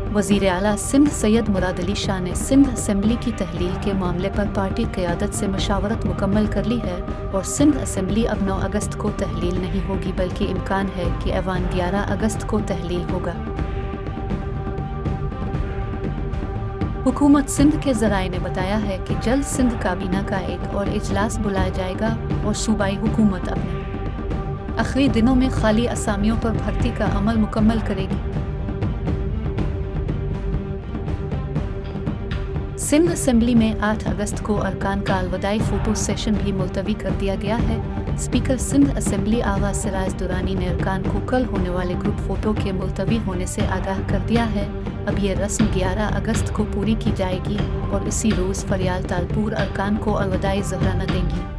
वज़ीर आला सिंध सैयद मुराद अली शाह ने सिंध असेंबली की तहलील के मामले पर पार्टी क़यादत से मशावरत मुकम्मल कर ली है और सिंध असेंबली अब 9 अगस्त को तहलील नहीं होगी, बल्कि इम्कान है कि ऐवान 11 अगस्त को तहलील होगा। हुकूमत सिंध के ज़राए ने बताया है कि जल्द सिंध काबीना का एक और इजलास बुलाया जाएगा और सूबाई हुकूमत अपने आखिरी दिनों में खाली असामियों पर भर्ती का अमल मुकम्मल करेगी। सिंध असेंबली में 8 अगस्त को अरकान का अलविदाई फ़ोटो सेशन भी मुलतवी कर दिया गया है। स्पीकर सिंध असेंबली आगा सिराज दुरानी ने अरकान को कल होने वाले ग्रुप फ़ोटो के मुलतवी होने से आगाह कर दिया है। अब ये रस्म 11 अगस्त को पूरी की जाएगी और इसी रोज़ फरियाल तालपुर अरकान को अलविदाई ज़हराना देंगी।